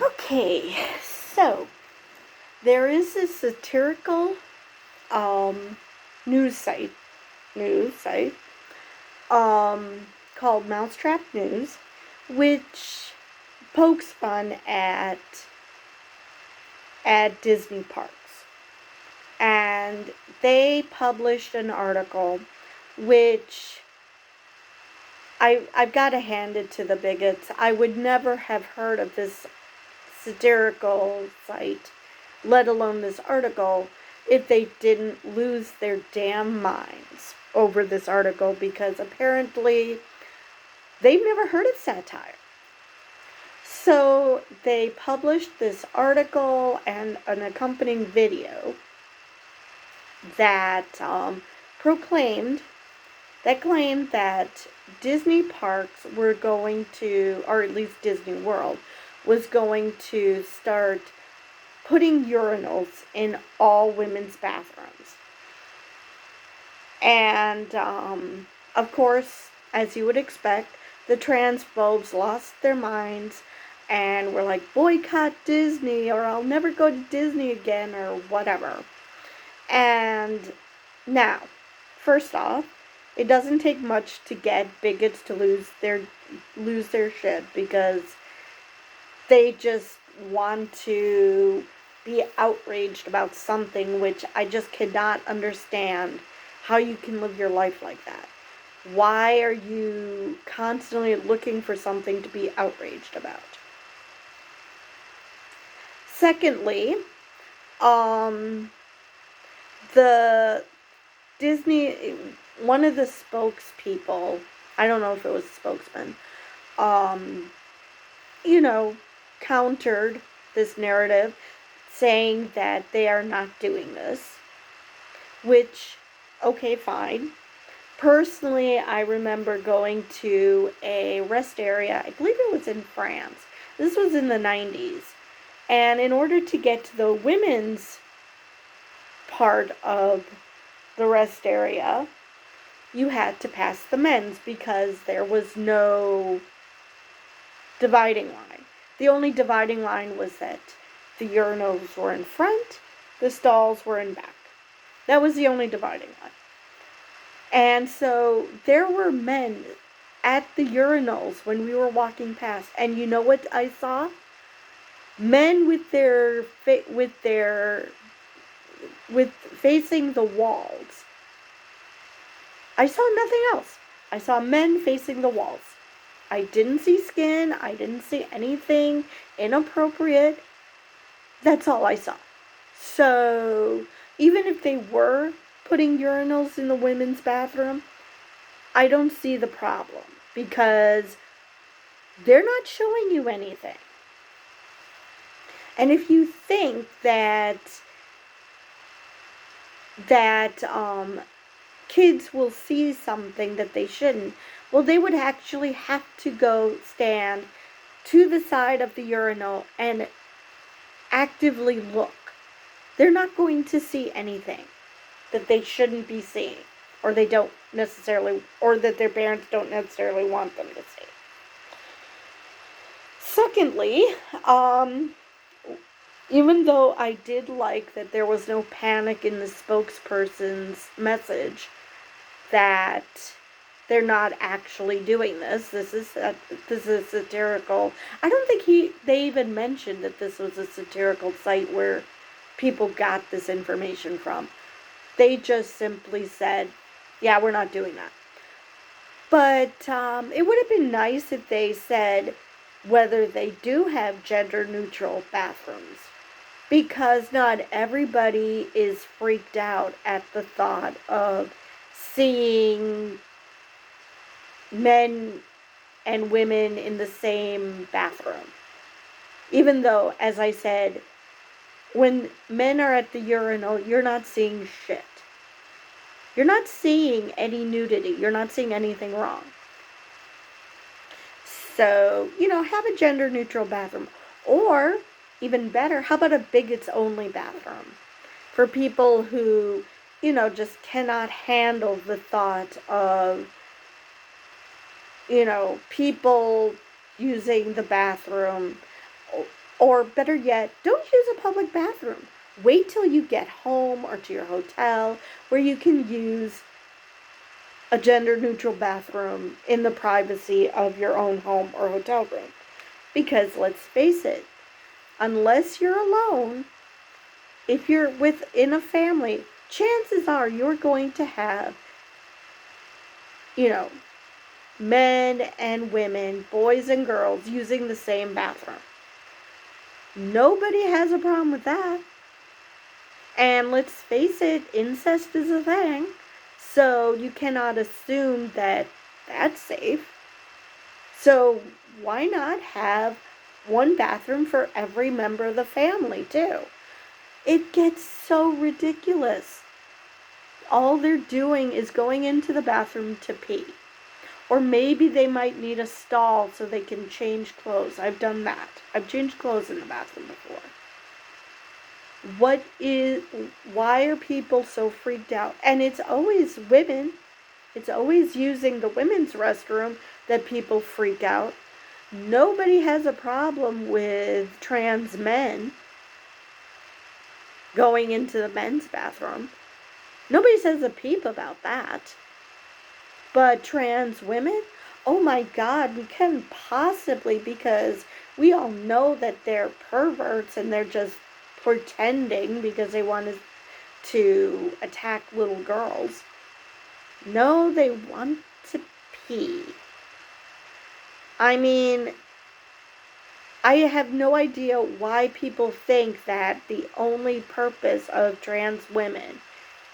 Okay, so there is a satirical um, news site news site called Mousetrap News, which pokes fun at Disney parks, and they published an article which I've got to hand it to the bigots. I would never have heard of this satirical site, let alone this article, if they didn't lose their damn minds over this article, because apparently they've never heard of satire. So they published this article and an accompanying video that proclaimed that claimed that Disney parks were going to, or at least Disney World, was going to start putting urinals in all women's bathrooms. And, of course, as you would expect, the transphobes lost their minds and were like, boycott Disney, or I'll never go to Disney again, or whatever. And now, first off, it doesn't take much to get bigots to lose their shit, because they just want to be outraged about something, which I just cannot understand how you can live your life like that. Why are you constantly looking for something to be outraged about? Secondly, um, the Disney, one of the spokespeople, I don't know if it was a spokesman, um, you know, countered this narrative saying that they are not doing this, which, okay, fine. Personally, I remember going to a rest area, I believe it was in France. This was in the 90s. And in order to get to the women's part of the rest area, you had to pass the men's, because there was no dividing line. The only dividing line was that the urinals were in front, the stalls were in back. That was the only dividing line. And so there were men at the urinals when we were walking past, and you know what I saw? Men with facing the walls. I saw nothing else. I saw men facing the walls. I didn't see skin. I didn't see anything inappropriate. That's all I saw. So, even if they were putting urinals in the women's bathroom, I don't see the problem, because they're not showing you anything. And if you think that kids will see something that they shouldn't, well, they would actually have to go stand to the side of the urinal and actively look. They're not going to see anything that they shouldn't be seeing, or they don't necessarily, or that their parents don't necessarily want them to see. Secondly, even though I did like that there was no panic in the spokesperson's message that they're not actually doing this. This is satirical. I don't think they even mentioned that this was a satirical site where people got this information from. They just simply said, "Yeah, we're not doing that." But it would have been nice if they said whether they do have gender-neutral bathrooms, because not everybody is freaked out at the thought of seeing men and women in the same bathroom. Even though, as I said, when men are at the urinal, you're not seeing shit. You're not seeing any nudity. You're not seeing anything wrong. So, have a gender neutral bathroom. Or, even better, how about a bigots only bathroom? For people who, just cannot handle the thought of, people using the bathroom Or better yet, don't use a public bathroom. Wait till you get home or to your hotel where you can use a gender neutral bathroom in the privacy of your own home or hotel room. Because let's face it, unless you're alone, if you're within a family, chances are you're going to have, you know, men and women, boys and girls using the same bathroom. Nobody has a problem with that. And let's face it, incest is a thing. So you cannot assume that that's safe. So why not have one bathroom for every member of the family, too? It gets so ridiculous. All they're doing is going into the bathroom to pee. Or maybe they might need a stall so they can change clothes. I've done that. I've changed clothes in the bathroom before. Why are people so freaked out? And it's always women. It's always using the women's restroom that people freak out. Nobody has a problem with trans men going into the men's bathroom. Nobody says a peep about that. But trans women, oh my God, we couldn't possibly, because we all know that they're perverts and they're just pretending because they wanted to attack little girls. No, they want to pee. I mean, I have no idea why people think that the only purpose of trans women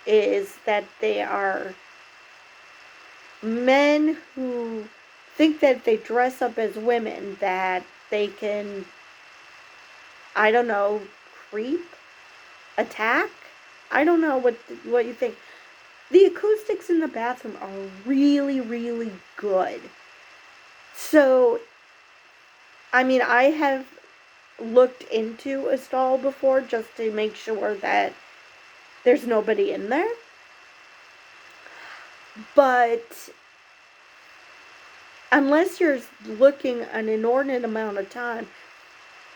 is that they are men who think that if they dress up as women that they can, I don't know, creep, attack. I don't know what you think. The acoustics in the bathroom are really, really good. So, I mean, I have looked into a stall before just to make sure that there's nobody in there. But unless you're looking an inordinate amount of time,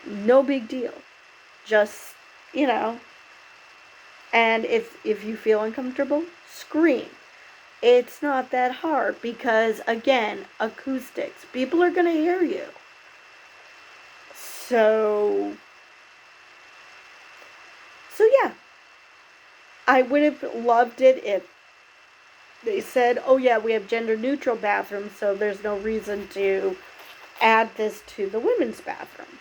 no big deal. Just, and if you feel uncomfortable, scream. It's not that hard because, again, acoustics. People are going to hear you. So yeah. I would have loved it if they said, oh yeah, we have gender neutral bathrooms, so there's no reason to add this to the women's bathroom.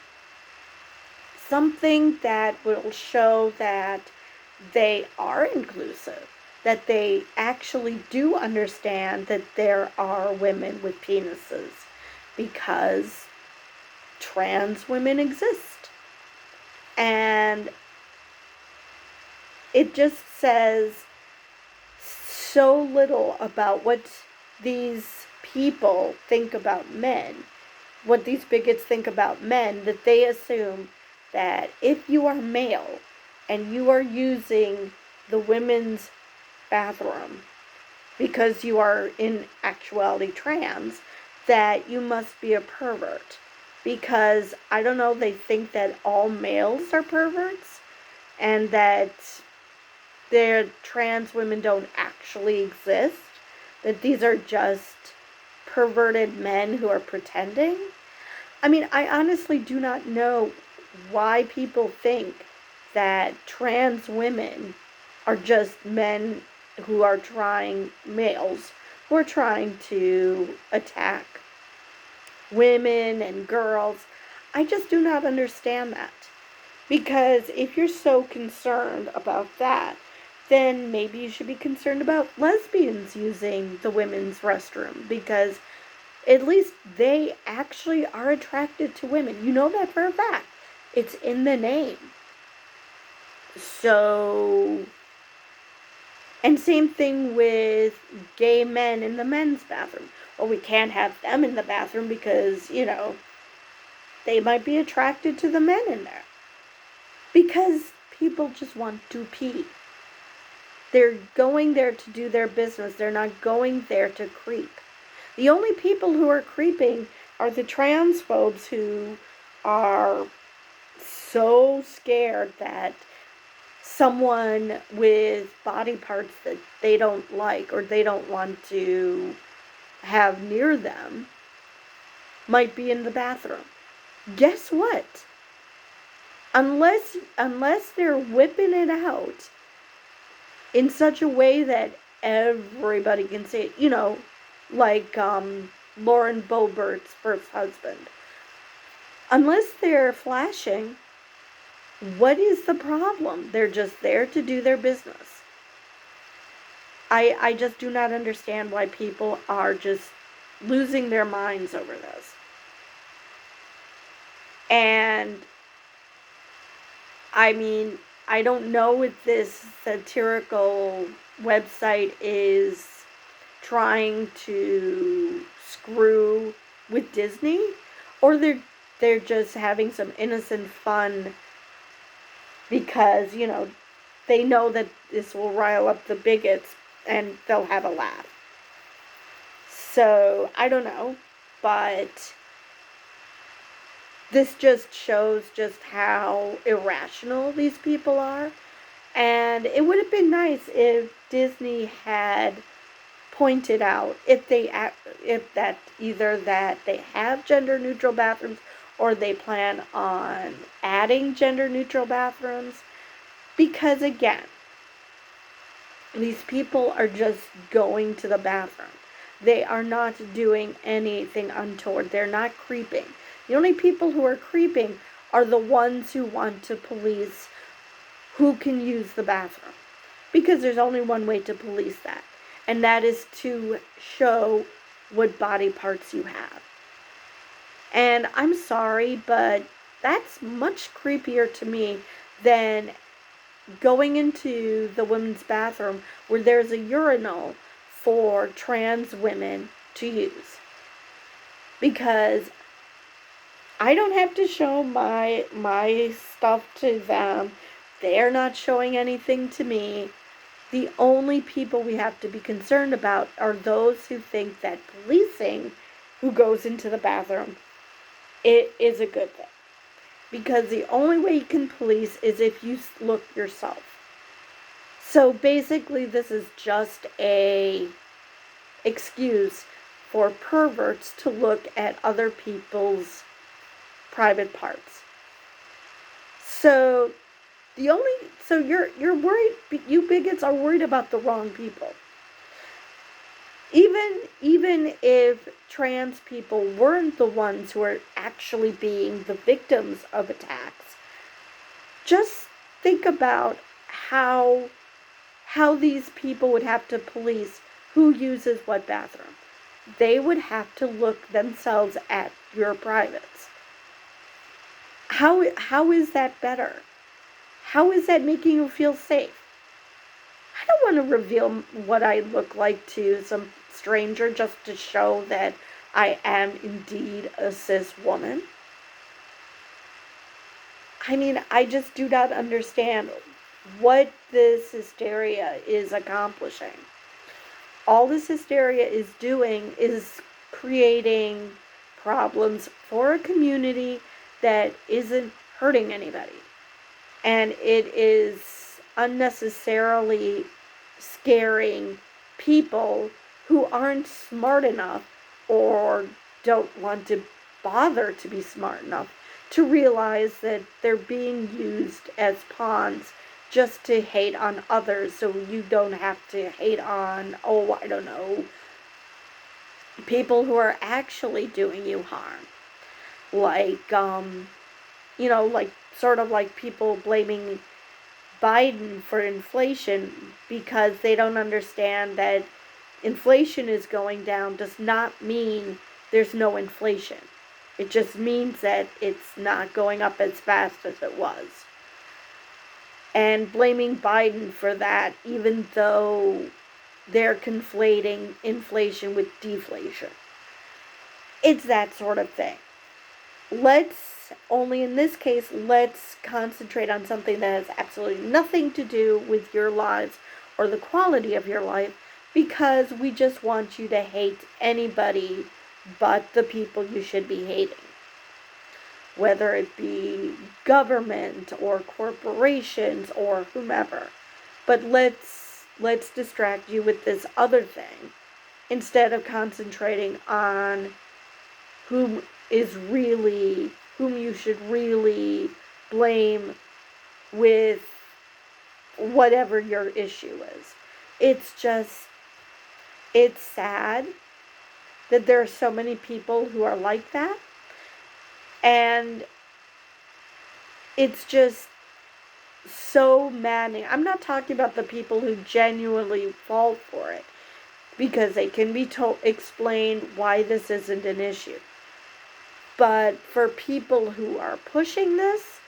Something that will show that they are inclusive, that they actually do understand that there are women with penises, because trans women exist. And it just says so little about what these people think about men, what these bigots think about men, that they assume that if you are male and you are using the women's bathroom because you are in actuality trans, that you must be a pervert. Because, I don't know, they think that all males are perverts and that their trans women don't actually exist, that these are just perverted men who are pretending. I mean, I honestly do not know why people think that trans women are just men who are males who are trying to attack women and girls. I just do not understand that. Because if you're so concerned about that, then maybe you should be concerned about lesbians using the women's restroom, because at least they actually are attracted to women. You know that for a fact. It's in the name. So, and same thing with gay men in the men's bathroom. Well, we can't have them in the bathroom because, they might be attracted to the men in there. Because people just want to pee. They're going there to do their business. They're not going there to creep. The only people who are creeping are the transphobes who are so scared that someone with body parts that they don't like or they don't want to have near them might be in the bathroom. Guess what? Unless they're whipping it out in such a way that everybody can see it, like Lauren Boebert's first husband. Unless they're flashing, what is the problem? They're just there to do their business. I just do not understand why people are just losing their minds over this. And I mean, I don't know if this satirical website is trying to screw with Disney, or they're just having some innocent fun because, they know that this will rile up the bigots and they'll have a laugh. So, I don't know, but this just shows just how irrational these people are. And it would have been nice if Disney had pointed out if that either that they have gender neutral bathrooms or they plan on adding gender neutral bathrooms, because again, these people are just going to the bathroom. They are not doing anything untoward. They're not creeping. The only people who are creeping are the ones who want to police who can use the bathroom, because there's only one way to police that, and that is to show what body parts you have. And I'm sorry, but that's much creepier to me than going into the women's bathroom where there's a urinal for trans women to use. Because I don't have to show my stuff to them. They're not showing anything to me. The only people we have to be concerned about are those who think that policing who goes into the bathroom, it is a good thing. Because the only way you can police is if you look yourself. So basically this is just a excuse for perverts to look at other people's private parts. So you're worried, you bigots are worried about the wrong people. Even if trans people weren't the ones who are actually being the victims of attacks, just think about how these people would have to police who uses what bathroom. They would have to look themselves at your privates. How is that better? How is that making you feel safe? I don't want to reveal what I look like to some stranger just to show that I am indeed a cis woman. I mean, I just do not understand what this hysteria is accomplishing. All this hysteria is doing is creating problems for a community that isn't hurting anybody. And it is unnecessarily scaring people who aren't smart enough or don't want to bother to be smart enough to realize that they're being used as pawns just to hate on others, so you don't have to hate on, I don't know, people who are actually doing you harm. Like, like sort of like people blaming Biden for inflation because they don't understand that inflation is going down does not mean there's no inflation. It just means that it's not going up as fast as it was. And blaming Biden for that, even though they're conflating inflation with deflation. It's that sort of thing. Only in this case, let's concentrate on something that has absolutely nothing to do with your lives or the quality of your life, because we just want you to hate anybody but the people you should be hating. whether it be government or corporations or whomever. But let's distract you with this other thing instead of concentrating on whom whom you should really blame with whatever your issue is. It's sad that there are so many people who are like that, and it's just so maddening. I'm not talking about the people who genuinely fall for it, because they can be explained why this isn't an issue. But for people who are pushing this,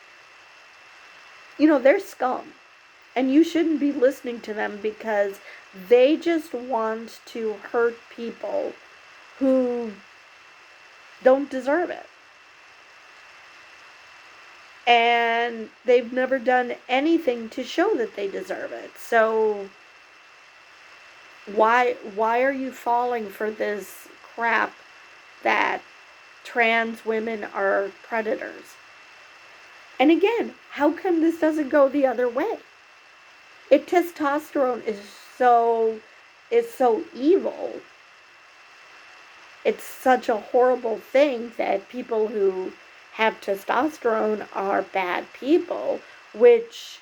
they're scum. And you shouldn't be listening to them, because they just want to hurt people who don't deserve it. And they've never done anything to show that they deserve it. So why are you falling for this crap that trans women are predators? And again, how come this doesn't go the other way? If testosterone is so evil, it's such a horrible thing that people who have testosterone are bad people, which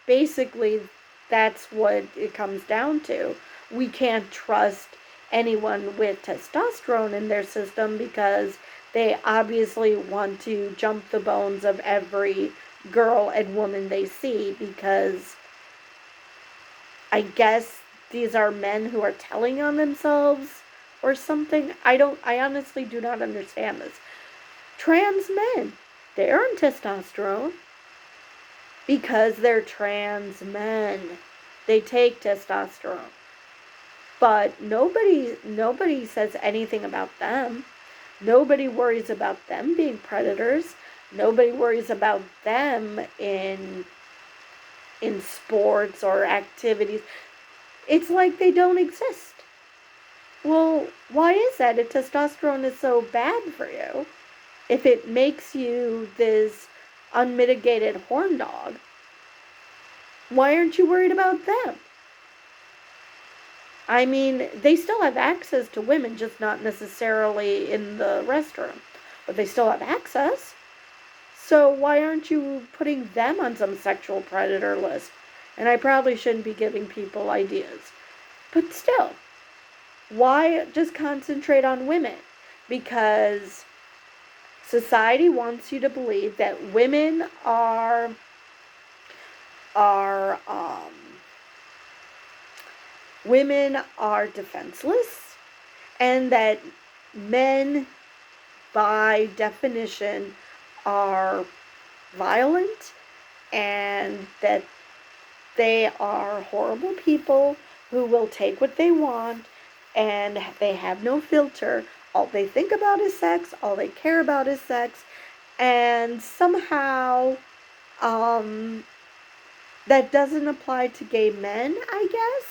basically that's what it comes down to. We can't trust anyone with testosterone in their system, because they obviously want to jump the bones of every girl and woman they see, because I guess these are men who are telling on themselves or something. I honestly do not understand this. Trans men, they're on testosterone because they're trans men. They take testosterone. But nobody says anything about them. Nobody worries about them being predators. Nobody worries about them in sports or activities. It's like they don't exist. Well, why is that if testosterone is so bad for you? If it makes you this unmitigated horn dog, why aren't you worried about them? I mean, they still have access to women, just not necessarily in the restroom. But they still have access. So why aren't you putting them on some sexual predator list? And I probably shouldn't be giving people ideas. But still, why just concentrate on women? Because society wants you to believe that women are defenseless, and that men, by definition, are violent, and that they are horrible people who will take what they want, and they have no filter. All they think about is sex, all they care about is sex, and somehow that doesn't apply to gay men, I guess,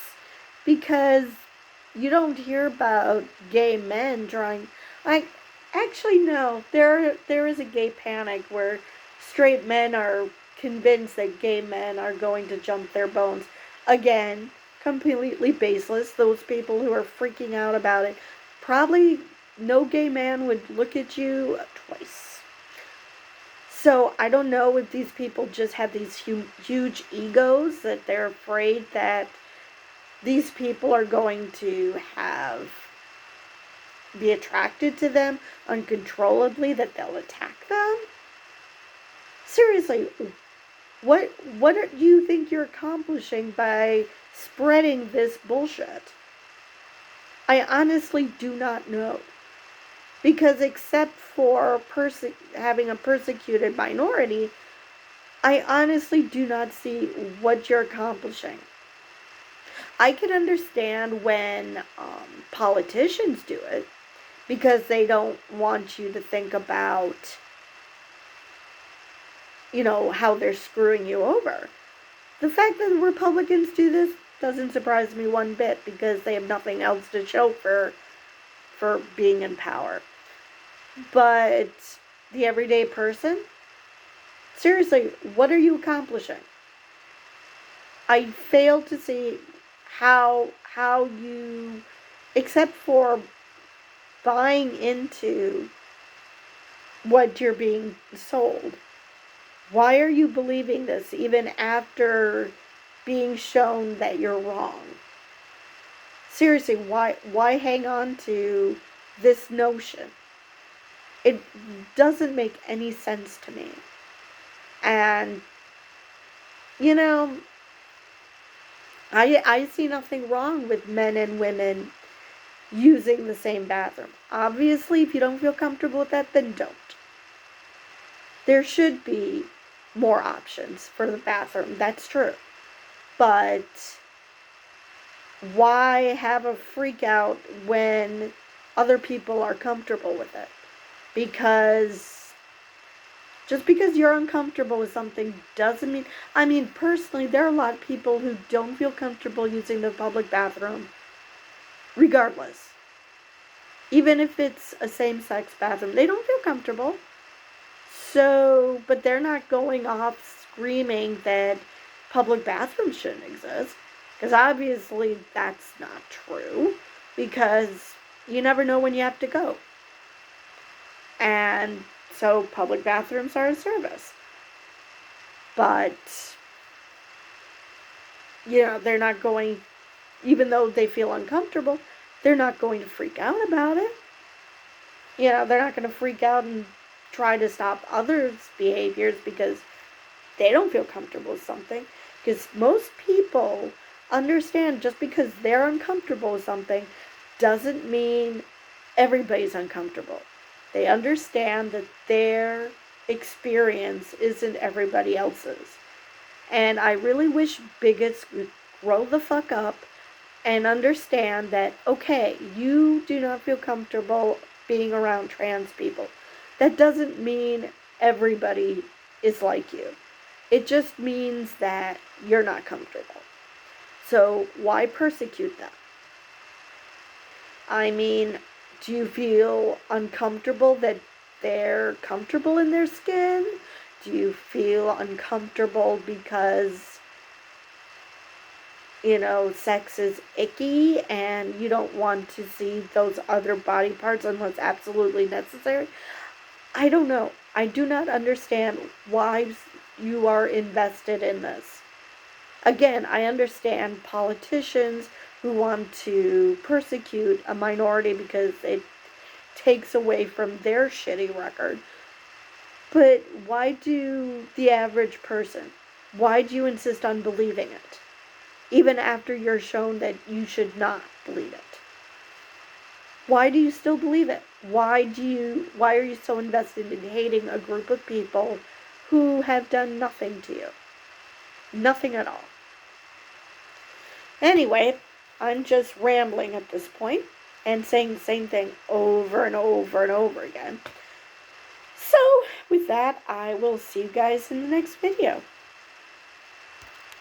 because you don't hear about gay men trying, like, actually no, there is a gay panic where straight men are convinced that gay men are going to jump their bones. Again, completely baseless. Those people who are freaking out about it, probably no gay man would look at you twice. So I don't know if these people just have these huge egos that they're afraid that these people are going to be attracted to them uncontrollably, that they'll attack them. Seriously, what do you think you're accomplishing by spreading this bullshit? I honestly do not know. Because except for having a persecuted minority, I honestly do not see what you're accomplishing. I can understand when politicians do it, because they don't want you to think about, how they're screwing you over. The fact that the Republicans do this doesn't surprise me one bit, because they have nothing else to show for being in power. But the everyday person, seriously, what are you accomplishing? I fail to see how you, except for buying into what you're being sold. Why are you believing this even after being shown that you're wrong? Seriously, why hang on to this notion? It doesn't make any sense to me. And you know, I see nothing wrong with men and women using the same bathroom. Obviously, if you don't feel comfortable with that, then don't. There should be more options for the bathroom. That's true. But why have a freak out when other people are comfortable with it? Because just because you're uncomfortable with something doesn't mean, I mean, personally, there are a lot of people who don't feel comfortable using the public bathroom regardless. Even if it's a same-sex bathroom, they don't feel comfortable. So, but they're not going off screaming that public bathrooms shouldn't exist. Because obviously that's not true. Because you never know when you have to go. And so public bathrooms are a service. But, they're not going, even though they feel uncomfortable, they're not going to freak out about it. They're not going to freak out and try to stop others' behaviors because they don't feel comfortable with something. Because most people understand just because they're uncomfortable with something doesn't mean everybody's uncomfortable. They understand that their experience isn't everybody else's. And I really wish bigots would grow the fuck up and understand that, okay, you do not feel comfortable being around trans people. That doesn't mean everybody is like you. It just means that you're not comfortable. So why persecute them? I mean, do you feel uncomfortable that they're comfortable in their skin? Do you feel uncomfortable because, sex is icky and you don't want to see those other body parts unless absolutely necessary? I don't know. I do not understand why you are invested in this. Again, I understand politicians who want to persecute a minority because it takes away from their shitty record. But why do the average person? Why do you insist on believing it? Even after you're shown that you should not believe it. Why do you still believe it? Why are you so invested in hating a group of people who have done nothing to you? Nothing at all. Anyway, I'm just rambling at this point and saying the same thing over and over and over again. So, with that, I will see you guys in the next video.